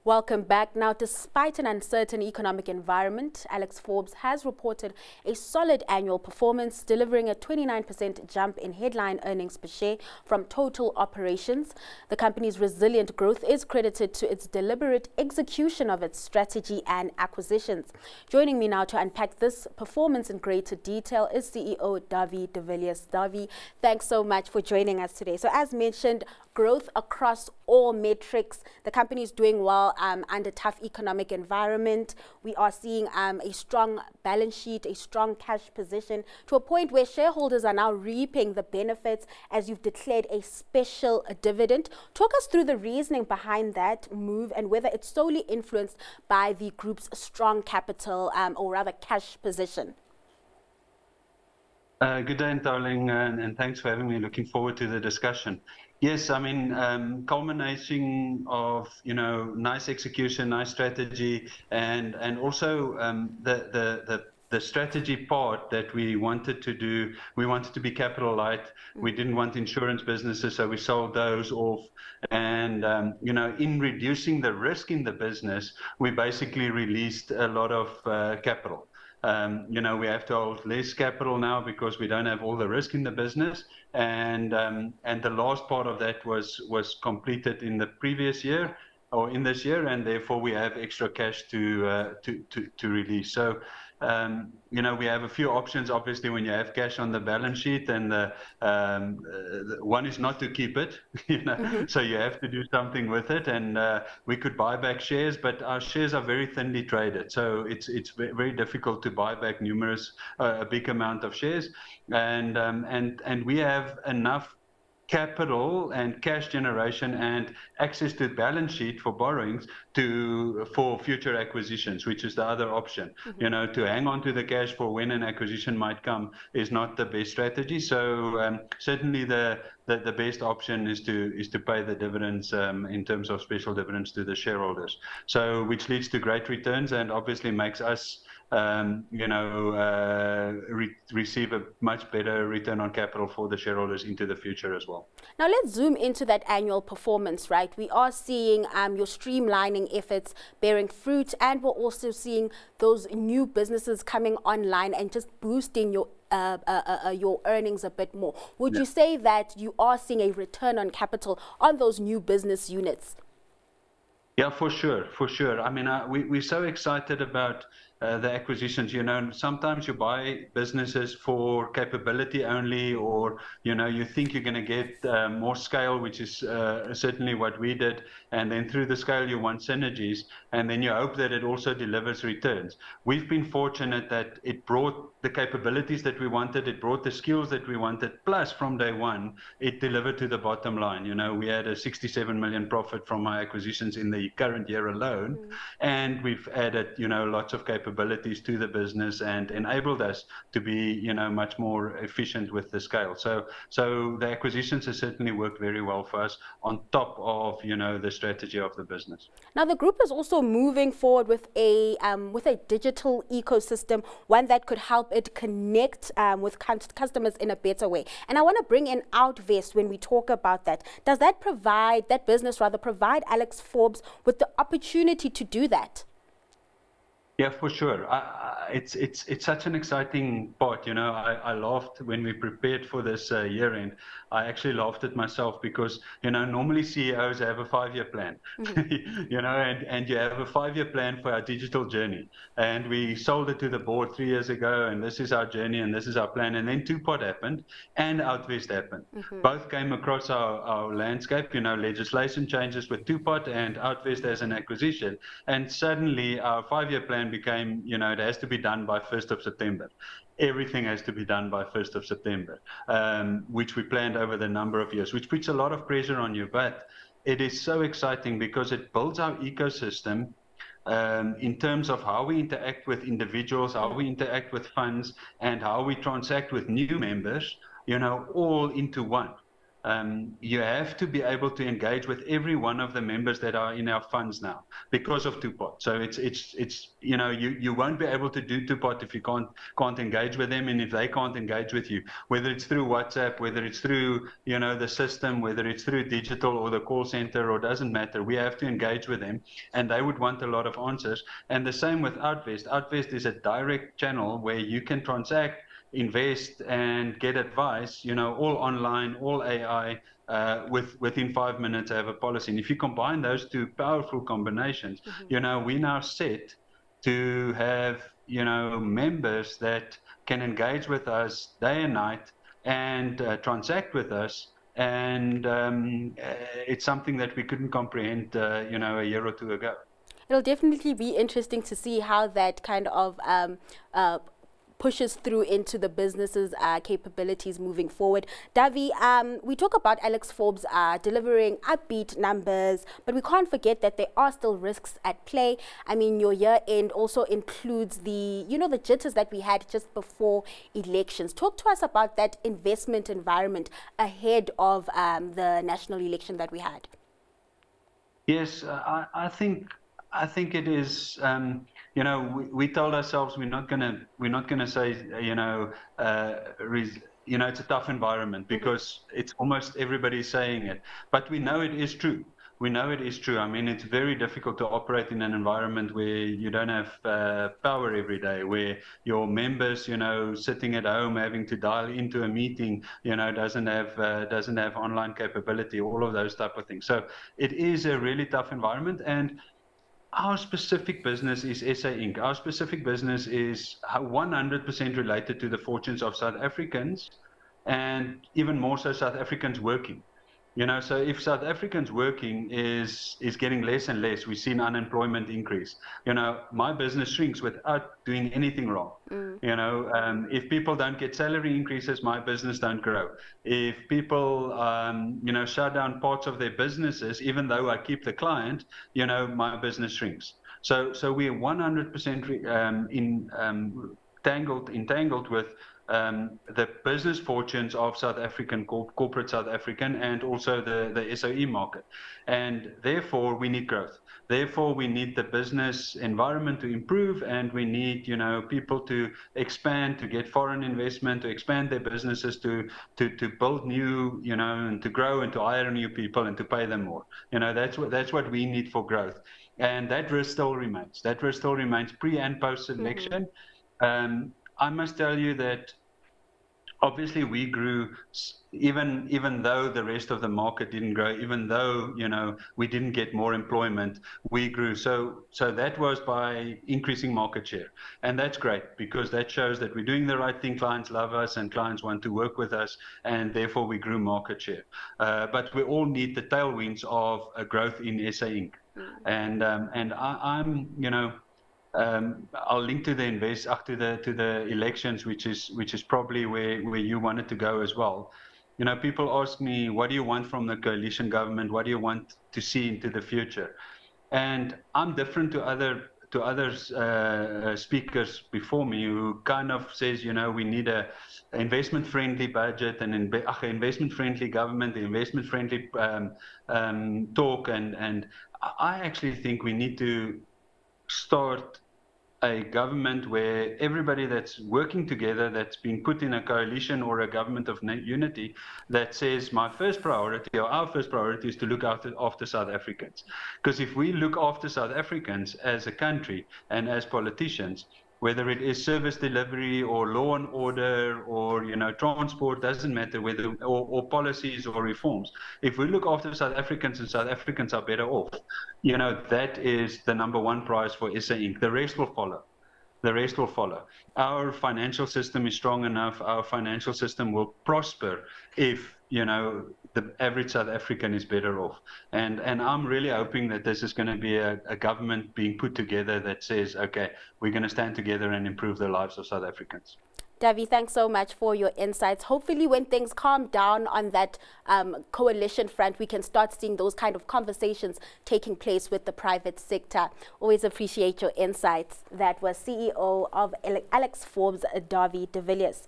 Welcome back. Now, despite an uncertain economic environment, Alexforbes has reported a solid annual performance, delivering a 29% jump in headline earnings per share from total operations. The company's resilient growth is credited to its deliberate execution of its strategy and acquisitions. Joining me now to unpack this performance in greater detail is CEO Dawie de Villiers. Dawie, thanks so much for joining us today. So as mentioned, growth across all metrics. The company is doing well under tough economic environment. We are seeing a strong balance sheet, a strong cash position, to a point where shareholders are now reaping the benefits as you've declared a special dividend. Talk us through the reasoning behind that move and whether it's solely influenced by the group's strong capital or rather cash position. Good day, darling, and thanks for having me. Looking forward to the discussion. Yes, I mean, culmination of, nice execution, nice strategy, and also the strategy part that we wanted to do. We wanted to be capital light. We didn't want insurance businesses, so we sold those off. And in reducing the risk in the business, we basically released a lot of capital. We have to hold less capital now because we don't have all the risk in the business, and the last part of that was completed in the previous year or in this year, and therefore we have extra cash to release. So we have a few options. Obviously, when you have cash on the balance sheet, and the one is not to keep it, so you have to do something with it. And we could buy back shares, but our shares are very thinly traded, so it's very difficult to buy back a big amount of shares. And we have enough capital and cash generation and access to the balance sheet for borrowings for future acquisitions, which is the other option. To hang on to the cash for when an acquisition might come is not the best strategy. So certainly the best option is to pay the dividends in terms of special dividends to the shareholders. So which leads to great returns and obviously makes us receive a much better return on capital for the shareholders into the future as well. Now let's zoom into that annual performance, right? We are seeing your streamlining efforts bearing fruit, and we're also seeing those new businesses coming online and just boosting your earnings a bit more. Would you say that you are seeing a return on capital on those new business units? Yeah, for sure. I mean, we're so excited about the acquisitions. Sometimes you buy businesses for capability only, or you think you're going to get more scale, which is certainly what we did. And then through the scale, you want synergies, and then you hope that it also delivers returns. We've been fortunate that it brought the capabilities that we wanted, it brought the skills that we wanted, plus from day one, it delivered to the bottom line. We had a 67 million profit from our acquisitions in the current year alone, and we've added, lots of capabilities to the business and enabled us to be, much more efficient with the scale. So the acquisitions have certainly worked very well for us on top of, the strategy of the business. Now, the group is also moving forward with a digital ecosystem, one that could help it connect with customers in a better way. And I want to bring in Outvest when we talk about that. Does that business provide Alexforbes with the opportunity to do that? Yeah, for sure. It's such an exciting part. I laughed when we prepared for this year end. I actually laughed at myself because, normally CEOs have a 5-year plan, and you have a 5-year plan for our digital journey. And we sold it to the board 3 years ago, and this is our journey and this is our plan. And then Two-Pot happened and Outvest happened. Both came across our landscape, legislation changes with Two-Pot and Outvest as an acquisition. And suddenly our 5-year plan became, it has to be done by 1st of September. Everything has to be done by 1st of September, which we planned over the number of years, which puts a lot of pressure on you. But it is so exciting because it builds our ecosystem in terms of how we interact with individuals, how we interact with funds, and how we transact with new members, all into one. you have to be able to engage with every one of the members that are in our funds now because of two-pot. So it's you know, you won't be able to do two-pot if you can't engage with them, and if they can't engage with you, whether it's through WhatsApp, whether it's through, you know, the system, whether it's through digital or the call center, or doesn't matter. We have to engage with them, and they would want a lot of answers. And the same with Outvest. Outvest is a direct channel where you can transact, invest, and get advice, you know, all online, all AI, within 5 minutes I have a policy. And if you combine those two powerful combinations, you know, we now set to have, you know, members that can engage with us day and night and transact with us. And it's something that we couldn't comprehend, you know, a year or two ago. It'll definitely be interesting to see how that kind of pushes through into the business's capabilities moving forward. Dawie, we talk about Alexforbes delivering upbeat numbers, but we can't forget that there are still risks at play. I mean, your year end also includes the, you know, the jitters that we had just before elections. Talk to us about that investment environment ahead of the national election that we had. Yes, I think it is. You know, we told ourselves we're not gonna say, you know, it's a tough environment, because it's almost everybody saying it. But we know it is true. We know it is true. I mean, it's very difficult to operate in an environment where you don't have power every day, where your members, you know, sitting at home having to dial into a meeting, you know, doesn't have online capability, all of those type of things. So it is a really tough environment. And our specific business is SA Inc. Our specific business is 100% related to the fortunes of South Africans, and even more so South Africans working. You know, so if South Africans working is getting less and less, we've seen unemployment increase. You know, my business shrinks without doing anything wrong. You know, if people don't get salary increases, my business don't grow. If people, you know, shut down parts of their businesses, even though I keep the client, you know, my business shrinks. So we're 100% entangled with the business fortunes of South African, corporate South African, and also the SOE market. And therefore we need growth. Therefore we need the business environment to improve, and we need, you know, people to expand, to get foreign investment, to expand their businesses, to build new, you know, and to grow and to hire new people and to pay them more. You know, that's what we need for growth. And that risk still remains. That risk still remains pre and post election. I must tell you that obviously we grew, even though the rest of the market didn't grow, even though, you know, we didn't get more employment, we grew. So that was by increasing market share. And that's great, because that shows that we're doing the right thing. Clients love us and clients want to work with us, and therefore we grew market share. But we all need the tailwinds of a growth in SA Inc. And I'm, you know, I'll link to the to the elections, which is probably where you wanted to go as well. You know, people ask me, what do you want from the coalition government? What do you want to see into the future? And I'm different to others speakers before me, who kind of says, you know, we need a investment-friendly budget, and investment-friendly government, investment-friendly talk. And I actually think we need to start a government where everybody that's working together, that's been put in a coalition or a government of unity, that says my first priority, or our first priority, is to look after South Africans. Because if we look after South Africans as a country and as politicians, whether it is service delivery or law and order or, you know, transport, doesn't matter, whether or policies or reforms. If we look after South Africans and South Africans are better off, you know, that is the #1 prize for SA Inc. The rest will follow. The rest will follow. Our financial system is strong enough. Our financial system will prosper if, you know, the average South African is better off. And I'm really hoping that this is going to be a government being put together that says, okay, we're going to stand together and improve the lives of South Africans. Dawie, thanks so much for your insights. Hopefully when things calm down on that coalition front, we can start seeing those kind of conversations taking place with the private sector. Always appreciate your insights. That was CEO of Alexforbes, Dawie de Villiers.